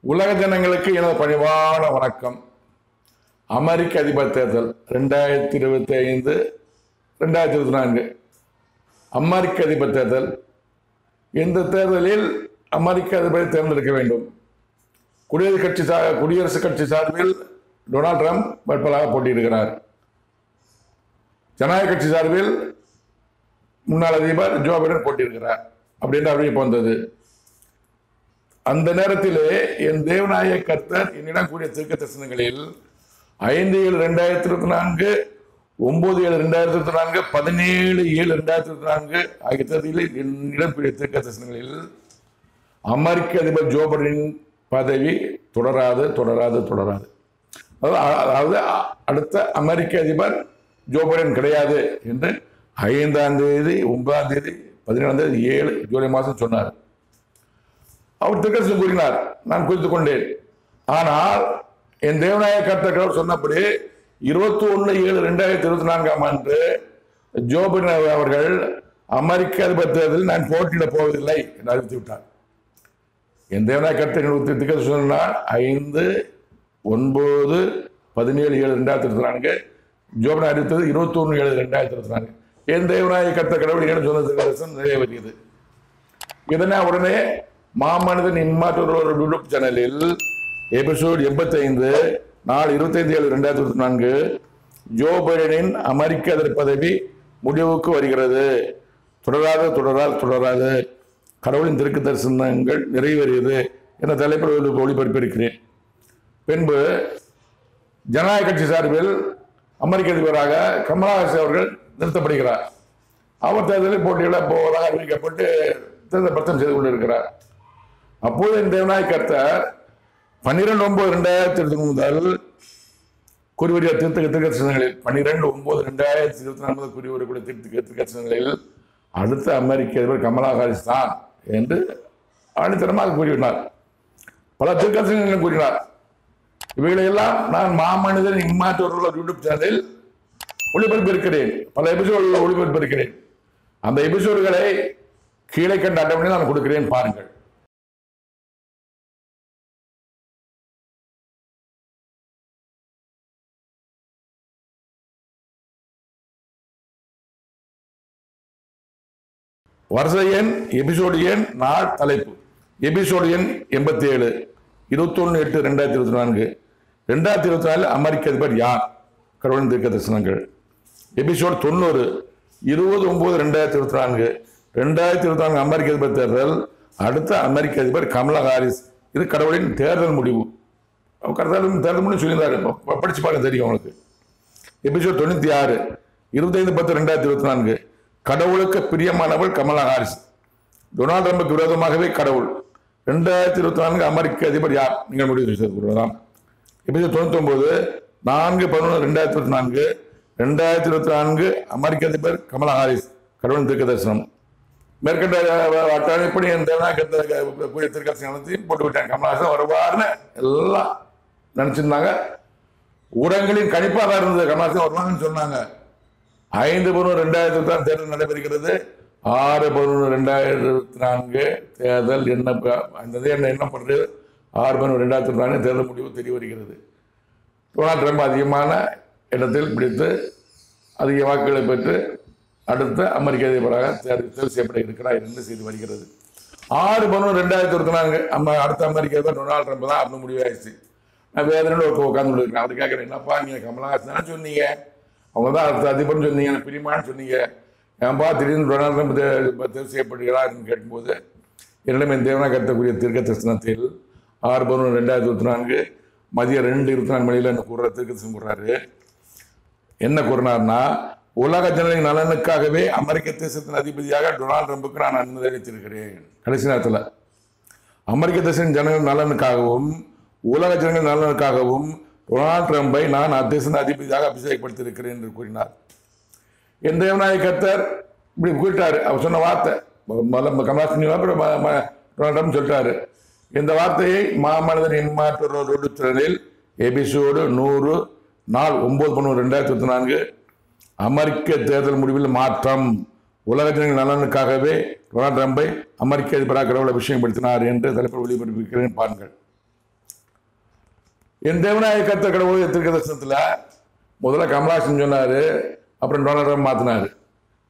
உலக ஜனங்களுக்கு எனது பணிவான வணக்கம். அமெரிக்க அதிபர் தேர்தல் 2025 2024 அமெரிக்க அதிபர் தேர்தல். இந்த தேர்தலில் அமெரிக்க அதிபரை தேர்ந்தெடுக்க வேண்டும். குடியரசுக் கட்சி சார்பில் டொனால்ட் ட்ரம்ப் வேட்பாளராக போட்டியிடுகிறார். ஜனநாயக கட்சி சார்பில் முன்னாள் அதிபர் ஜோ பைடன் போட்டியிடுகிறார் அப்படின்ற அறிவிப்பு வந்தது. அந்த நேரத்திலே என் தேவநாயக கர்த்தர் என்னிடம் கூடிய தீர்க்க தரிசனங்களில் 5/7/2024, 9/7/2024, 17/7/2024 ஆகிய தேதிகளில் என்னிடம் கூடிய தீர்க்க தரிசனங்களில் அமெரிக்க அதிபர் ஜோ பைடனின் பதவி தொடராது. அதாவது அடுத்த அமெரிக்க அதிபர் ஜோ பைடன் கிடையாது என்று 5ஆம் தேதி, 9ஆம் தேதி, 17ஆம் தேதி, 7 ஜூலை மாதம் சொன்னார். அவர் திருக்கதரிசனம் கூறினார், நான் குறித்துக் கொண்டேன். ஆனால் என் தேவநாயக கர்த்தர் சொன்னபடி 21/7/2024 அன்று ஜோ பைடன் அவர்கள் அமெரிக்க அதிபர் தேர்தலில் நான் போட்டியிடப் போவதில்லை என்று அறிவித்து விட்டார். என் தேவநாயக கர்த்தர் திருக்கதரிசனம் சொன்னால் 5/9/17/7/2024 ஜோ பைடன் அறிவித்தது 21/7/2024. என் தேவநாயக கர்த்தர் கடவுள் என்ன சொன்ன திருக்கதரிசனம் நிறைவேறியது. இதனை உடனே மாமனிதன் இன்மாற்றோர் யூடியூப் சேனலில் எபிசோட் 85 நாள் 25/7/2024 ஜோ பைடனின் அமெரிக்க அதிபர் பதவி முடிவுக்கு வருகிறது, தொடராது கடவுளின் திருக்கு தரிசனங்கள் நிறைவேறியது என்ற தலைப்பில் ஒளிபரப்பியிருக்கிறேன். பின்பு ஜனநாயக கட்சி சார்பில் அமெரிக்க அதிபராக கமலா ஹாரிஸ் அவர்கள் நிறுத்தப்படுகிறார். அவர் தேர்தலில் போட்டியிட போவதாக அறிவிக்கப்பட்டு தேர்தல் பிரச்சாரம் செய்து கொண்டிருக்கிறார். அப்போது என் தேவநாயக கர்த்தர் 12/9/2023 முதல் கூறிவரிய தீர்க்கதரிசனங்களில் 12/9/2024 முதல் கூறிவரக்கூடிய தீர்க்கதரிசனங்களில் அடுத்த அமெரிக்க அதிபர் கமலா ஹாரிஸ் தான் என்று ஆணித்தரமாக கூறினார். பல தீர்க்கதரிசனங்களும் கூறினார். இவைகளையெல்லாம் நான் மாமனிதன் இம்மாற்றோர் யூடியூப் சேனலில் ஒளிபரப்பியிருக்கிறேன். பல எபிசோடுகள் ஒளிபரப்பியிருக்கிறேன். அந்த எபிசோடுகளை கீழே கண்ட அட்டவணையில் நான் கொடுக்கிறேன், பாருங்கள். வரிசை எண், எபிசோடு எண், நாள், தலைப்பு. எபிசோடு எண் 87 21/8/2024 2024 அமெரிக்க அதிபர் யார்? கடவுளின் தீர்க்க தரிசனங்கள். எபிசோடு 90 20/9/2024 2024 அமெரிக்க அதிபர் தேர்தல். அடுத்த அமெரிக்க அதிபர் கமலா ஹாரிஸ். இது கடவுளின் தேர்தல் முடிவு. தேர்தல் முடிவு சொல்லியிருந்தாரு, படிச்சு பாருங்க, தெரியும் உங்களுக்கு. எபிசோடு 96 25/10/2024 கடவுளுக்கு பிரியமானவள் கமலா ஹாரிஸ். டொனால்ட் ட்ரம்புக்கு விரோதமாகவே கடவுள். 2024 அமெரிக்க அதிபர் யார்? நீங்கள் முடிவு செய்து கொள்ளலாம். எபிசோடு 99 4/11/2024 2024 அமெரிக்க அதிபர் கமலா ஹாரிஸ். கடவுளின் தீர்க்க தரிசனம். மேற்கண்ட அட்டவணைப்படி என் தீர்க்கதரிசனத்தையும் போட்டு விட்டாங்க. கமலா ஹாரிஸ் வருவார்னு எல்லாம் நினைச்சிருந்தாங்க. ஊடகங்களின் கணிப்பாக இருந்தது, கமலா ஹாரிஸ் வருவாங்கன்னு சொன்னாங்க. 5/11/2024 தேர்தல் நடைபெறுகிறது. 6/11/2024 தேர்தல் எண்ணப்படுறது. 6/11/2024 தேர்தல் முடிவு தெரிய வருகிறது. டொனால்ட் ட்ரம்ப் அதிகமான இடத்தில் பிடித்து அதிக வாக்குகளை பெற்று அடுத்த அமெரிக்க அதிபராக தேர்வு செய்யப்பட இருக்கிறார் என்று செய்து வருகிறது. 6/11/2024 அடுத்த அமெரிக்க அதிபர் டொனால்ட் ட்ரம்ப் தான் அப்படின்னு முடிவாயிடுச்சு. நான் வேதனையோட உட்கார்ந்து இருக்கேன். அவர் கேட்குறேன், என்னப்பா நீங்கள் கமலா ஹாரிஸ் தானே சொன்னீங்க, அவங்க தான் அடுத்த அதிபர்னு சொன்னீங்க, பிரிமான்னு சொன்னீங்க, ஏன்பா திடீர்னு டொனால்ட் ட்ரம்ப் தேர்வு செய்யப்படுகிறார்னு கேட்கும்போது என்னிடம் என் தேவனாக கருத்தக்கூடிய தீர்க்க தரிசனத்தில் 6/11/2024 மதியம் 2:24 மணியில் என்ன கூறுற தீர்க்க தரிசனம் கூறுறாரு. என்ன கூறினார்னா, உலக ஜனங்களின் நலனுக்காகவே அமெரிக்க தேசத்தின் அதிபதியாக டொனால்ட் ட்ரம்புக்கு நான் அனுமதி அளித்திருக்கிறேன். கடைசி நேரத்தில் அமெரிக்க தேசத்தின் ஜனங்கள் நலனுக்காகவும் உலக ஜனங்கள் நலனுக்காகவும் டொனால்ட் ட்ரம்பை நான் அத்தேசத்தின் அதிபதியாக அபிஷேகப்படுத்தியிருக்கிறேன் என்று கூறினார். என் தேவநாயக கர்த்தர் இப்படி கூறிட்டாரு. அவர் சொன்ன வார்த்தை கமலாசினி டொனால்ட் ட்ரம்ப் சொல்லிட்டாரு. இந்த வார்த்தையை மாமனிதன் இன்மாற்றோர் சேனலில் எபிசோடு 100 நாள் 9/11/2024 அமெரிக்க தேர்தல் முடிவில் மாற்றம், உலக ஜனங்களின் நலனுக்காகவே டொனால்ட் ட்ரம்பை அமெரிக்க அதிபராக கடவுள் அபிஷேகப்படுத்தினார் என்று தலைப்பில் ஒளிபரப்பியிருக்கிறேன், பாருங்கள். என் தேவனாய கர்த்தர் கடவுள் தீர்க்கதரிசனத்துல முதல்ல கமலாசன் சொன்னாரு, அப்புறம் டொனால்ட் ட்ரம்ப் மாத்தினாரு.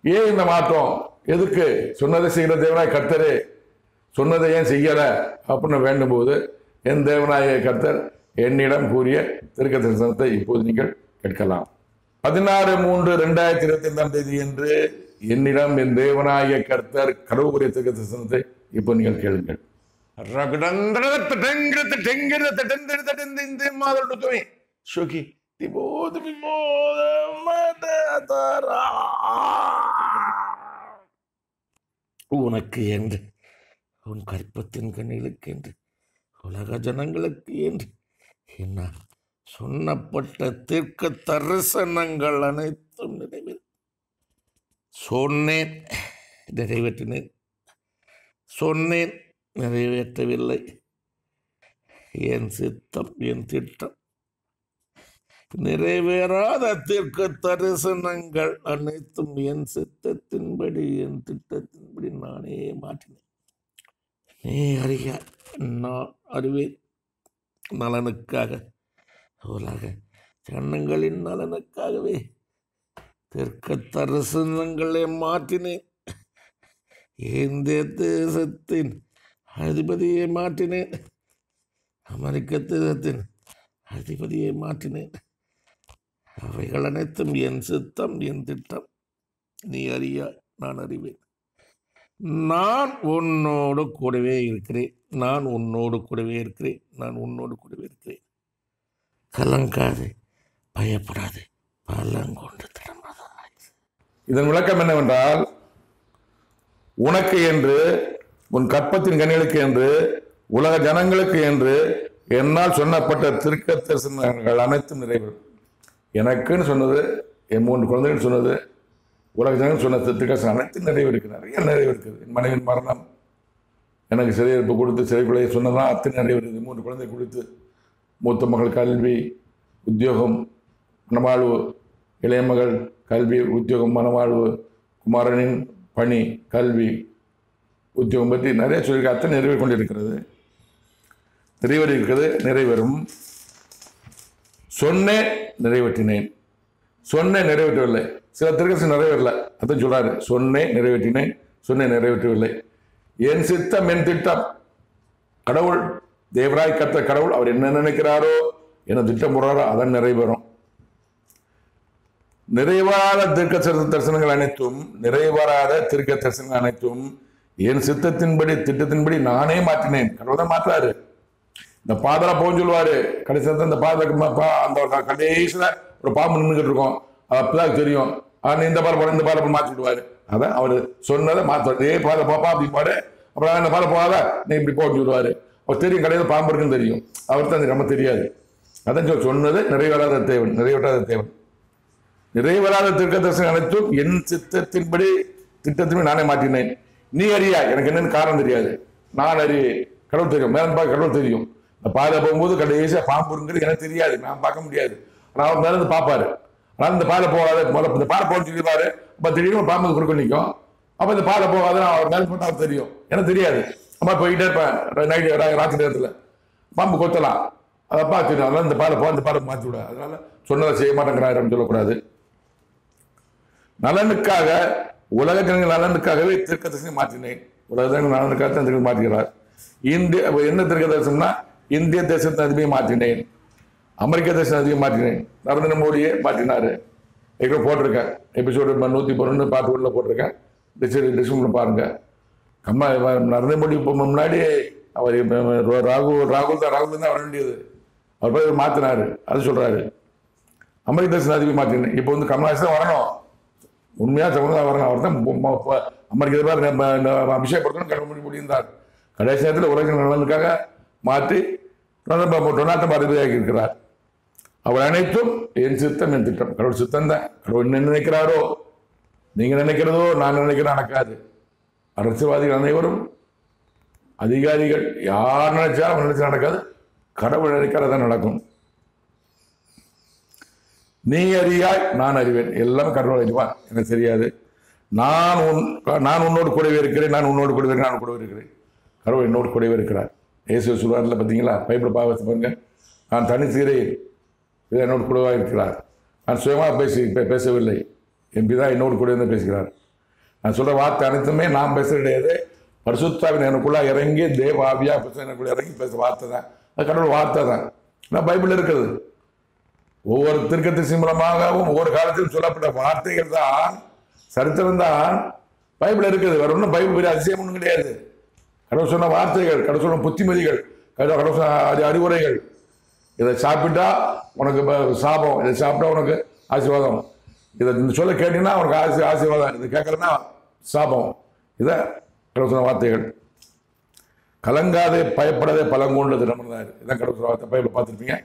ஏன் இந்த மாற்றம்? எதுக்கு? சொன்னதை செய்கிற தேவனாய் கர்த்தரே சொன்னதை ஏன் செய்யல அப்படின்னு வேண்டும் போது என் தேவனாய கர்த்தர் என்னிடம் கூறிய தீர்க்கதரிசனத்தை இப்போது நீங்கள் கேட்கலாம். 16/3/2025 என்று என்னிடம் என் தேவனாய கர்த்தர் கடவுள் கூறிய தீர்க்கதரிசனத்தை இப்போ நீங்கள் கேளுங்கள். உனக்கு என்று, உன் கற்பத்தின் கண்ணிகளுக்கு என்று, உலக ஜனங்களுக்கு என்று என்ன சொன்னப்பட்ட தீர்க்க தரிசனங்கள் அனைத்தும் சொன்னேன், நிறைவேற்றினேன். சொன்னேன், நிறைவேற்றவில்லை. என் சித்தம், என் திட்டம், நிறைவேறாத தீர்க்க தரிசனங்கள் அனைத்தும் என் சித்தத்தின்படி, என் திட்டத்தின்படி நானே மாற்றினேன். நீ அறிய, நான் அறிவேன். நலனுக்காக, உலக ஜனங்களின் நலனுக்காகவே தீர்க்க தரிசனங்களை மாற்றினேன். இந்திய தேசத்தின் அதிபதியை மாற்றினேன். அமெரிக்க தேசத்தின் அதிபதியை மாற்றினேன். அவைகள் அனைத்தும் என் சித்தம், என் திட்டம். நீ அறியா, நான் அறிவேன். நான் உன்னோடு கூடவே இருக்கிறேன். நான் உன்னோடு கூடவே இருக்கிறேன். நான் உன்னோடு கூடவே இருக்கிறேன். கலங்காது, பயப்படாது, பலங்கொண்டு திடமாதாய். இதன் விளக்கம் என்னவென்றால், உனக்கு என்று, உன் கற்பத்தின் கண்ணிகளுக்கு என்று, உலக ஜனங்களுக்கு என்று என்னால் சொன்னப்பட்ட தீர்க்க தரிசனங்கள் அனைத்தும் நிறைவேறும். எனக்குன்னு சொன்னது, என் 3 குழந்தைகள் சொன்னது, உலக ஜனங்கள் சொன்ன தீர்க்க அனைத்தும் நிறைவேறுக்கு. நிறைய நிறைவேறுக்குது. என் மனைவின் மரணம், எனக்கு சிறையிருப்பு கொடுத்து சிறைக்குள்ளே சொன்னதான் அத்தனை நிறைவேறுது. 3 குழந்தை கொடுத்து, மூத்த மகள் கல்வி, உத்தியோகம், மனவாழ்வு, இளைய மகள் கல்வி, உத்தியோகம், மனவாழ்வு, குமாரனின் பணி, கல்வி, உத்தியோகம் பற்றி நிறைய சொல்லியிருக்க. அத்தனை நிறைவேறி கொண்டிருக்கிறது. நிறைவேறி இருக்கிறது, நிறைவேறும். சொன்னேன், நிறைவேற்றினேன். சொன்னேன், நிறைவேற்றவில்லை. சில தீர்க்கதரிசனம் நிறைவேறல. அதான் சொல்றாரு, சொன்னேன், நிறைவேற்றினேன். சொன்னேன், நிறைவேற்றவில்லை. என் சித்தம், என் திட்டம். கடவுள், தேவராய் கர்த்தர் கடவுள், அவர் என்ன நினைக்கிறாரோ, என்ன திட்டம் போடுறாரோ அதான் நிறைவேறும். நிறைவாத தீர்க்க தரிசனங்கள் அனைத்தும், நிறைவேறாத தீர்க்க தரிசனங்கள் அனைத்தும் என் சித்தத்தின்படி, திட்டத்தின்படி நானே மாற்றினேன். கடவுள் தான் மாற்றாரு. இந்த பாதல போன்னு சொல்லுவாரு. கடைசி இந்த பாதல அந்த கடைசியில ஒரு பாம்பு நின்றுகிட்டு இருக்கோம். அது அப்பதான் தெரியும். இந்த பாலை போட, இந்த பாலை மாற்றி விடுவாரு. அதான் அவர் சொன்னதை மாற்றுவார். ஏ பாதை பாப்பா அப்படி பாரு, அப்புறம் இந்த பாலை போகாத, நீ இப்படி போட்டு விடுவாரு. அவர் தெரியும், கடையில் பாம்பு இருக்குன்னு தெரியும். அவருக்கு தான் நம்ம தெரியாது. அதான் சொன்னது நிறைவேறாத தேவன், நிறைவேறாத தேவன். நிறைவேறாத தீர்க்க தரிசனம் அனைத்தும் என் சித்தத்தின்படி, திட்டத்தின்படி நானே மாற்றினேன். நீ அறியா, எனக்கு என்னன்னு காரணம் தெரியாது. நான் அறிவேன். கடவுள் தெரியும். மேலே பார்க்க கடவுள் தெரியும். இந்த பாதை போகும்போது கடைசியாக பாம்பு இருக்குங்கிறது எனக்கு தெரியாது, நான் பார்க்க முடியாது. ஆனால் அவர் மேலே இருந்து பார்ப்பாரு. ஆனால் இந்த பாதை போகாத, இந்த பாதை போக சொல்லிடுவாரு. அப்போ திடீர்னு பாம்பு குறுக்க நிற்கும். அப்போ இந்த பாதை போகாத அவர் மேலே போட்டு அவர் தெரியும், எனக்கு தெரியாது. அம்மா போய்கிட்டே இருப்பேன். நைட்டு ராத்திரி நேரத்தில் பாம்பு கொத்தலாம், அதை பார்த்து அதனால இந்த பாதை போக, இந்த பாதை மாற்றி விட. அதனால சொன்னதை செய்ய மாட்டேங்கிறாரு சொல்லக்கூடாது. நலனுக்காக, உலக ஜனங்கள் நலனுக்காகவே தீர்க்க தரிசனம் மாற்றினேன். உலக ஜனங்கள் நலனுக்காக தான் தீர்க்க மாற்றுகிறார். இந்திய என்ன தீர்க்க தரிசனம்னா, இந்திய தேசத்தின் அதிபதியை மாற்றினேன், அமெரிக்க தேசத்தின் அதிபதியை மாற்றினேன், நரேந்திர மோடியை மாற்றினாரு. எவ்வளோ போட்டிருக்கேன். எபிசோடு 111 பார்ட் 1 போட்டிருக்கேன். டிஸ்கிரிப்ஷனில் பாருங்க. நரேந்திர மோடி இப்போ முன்னாடி அவர் ராகுல் தான் வர வேண்டியது. அவர் போய் மாற்றினாரு. அது சொல்றாரு. அமெரிக்க தேசத்தின் அதிபதி மாற்றினேன். இப்போ கமல்ஹாசன் தான் வரணும். உண்மையாக தமிழ் வரணும். அவர் தான் அமெரிக்க அபிஷேகப்படுத்தணும் கடவுள் முடிந்தார். கடைசி நேரத்தில் உலக நலனுக்காக மாற்றி டொனால்ட் ட்ரம்ப் அதிபதியாகி இருக்கிறார். அவர் அனைத்தும் என் சித்தம், என் திட்டம். கடவுள் சித்தம் தான். கடவுள் என்ன நினைக்கிறாரோ, நீங்க நினைக்கிறதோ நான் நினைக்கிறதோ நடக்காது. அரசியல்வாதிகள் அனைவரும், அதிகாரிகள் யார் நினைச்சாலும் நினைச்சு நடக்காது. கடவுள் நினைக்கிறதான் நடக்கும். நீ அறியாய், நான் அறிவேன். எல்லாமே கடவுள் அறிவான், எனக்கு தெரியாது. நான் உன்னோடு கூடவே இருக்கிறேன். நான் உன்னோடு கூடவே இருக்கிறேன். நான் கூடவே இருக்கிறேன். கடவுள் என்னோடு கூடவே இருக்கிறார். இயேசு சொல்வார்ல, பார்த்தீங்களா? பைபிள் பாவத்தை பாருங்க. நான் தனித்தீரேன், பிதா என்னோடு கூடவா இருக்கிறார். நான் சுயமாக பேசவில்லை, என் பிதா என்னோடு கூட இருந்து பேசுகிறார். நான் சொல்கிற வார்த்தை அனைத்துமே நான் பேசுகிற கிடையாது, பரிசுத்தாவின் எனக்குள்ளே இறங்கி தேவாவியா எனக்குள்ளே இறங்கி பேசுகிற வார்த்தை தான். அது கடவுள் வார்த்தை தான். நான் பைபிள் இருக்கிறது. ஒவ்வொரு தீர்க்கதரிசி மூலமாகவும் ஒவ்வொரு காலத்திலும் சொல்லப்பட்ட வார்த்தைகள் தான், சரித்திரம் தான் பைபிள் இருக்குது. வேற ஒன்றும் பைபிள் பெரிய அதிசயம் ஒன்றும் கிடையாது. கடவுள் சொன்ன வார்த்தைகள், கடவுள் சொன்ன புத்திமதிகள், கடவுள் சொன்ன அறிவுரைகள். இதை சாப்பிட்டா உனக்கு சாபம், இதை சாப்பிட்டா உனக்கு ஆசீர்வாதம், இதை சொல்ல கேட்டீங்கன்னா உனக்கு ஆசீர்வாதம், இது கேட்கலன்னா சாபம். இதை கடவுள் சொன்ன வார்த்தைகள். கலங்காதே பயப்படாதே பலங்கொண்டு தினம்தான். இதான் கடவுள் சொன்ன வார்த்தை. பைபிள் பார்த்துருப்பீங்க.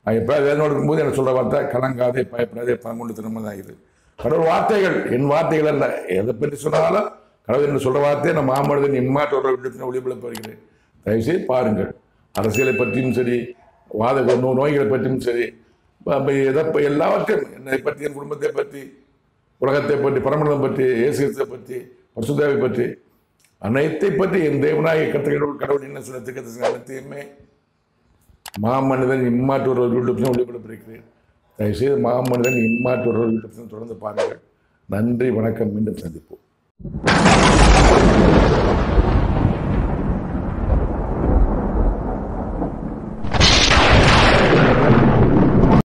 நான் எப்போ வேதனோடு இருக்கும்போது எனக்கு சொல்கிற வார்த்தை கலங்காதே பயப்படாதே பலங்கொண்டு தினம்தான். இது கடவுள் வார்த்தைகள், என் வார்த்தைகள் அல்ல. எதை பற்றி சொன்னாலும் கடவுள் என்று சொல்கிற வார்த்தையை நான் மாமனிதன் இம்மாற்றோட ஒளிபரப்பு வருகிறேன். தயவுசெய்து பாருங்கள். அரசியலை பற்றியும் சரி, நோய்களை பற்றியும் சரி, எல்லாவற்றையும், என்னை பற்றி, என் குடும்பத்தை பற்றி, உலகத்தை பற்றி, பரமண்டலம் பற்றி, இயேசுவை பற்றி, பரிசுத்தாவை பற்றி, அனைத்தை பற்றி என் தேவனாய் கர்த்தர் கடவுள் என்ன சொன்ன திக்கத்தை அனைத்தையுமே மாமனிதன் இம்மாற்றோர் ஒளிபரப்பு இருக்கிறேன். தயவுசெய்து மாமனிதன் இம்மாற்றோர் தொடர்ந்து பாருங்கள். நன்றி, வணக்கம். மீண்டும் சந்திப்போம்.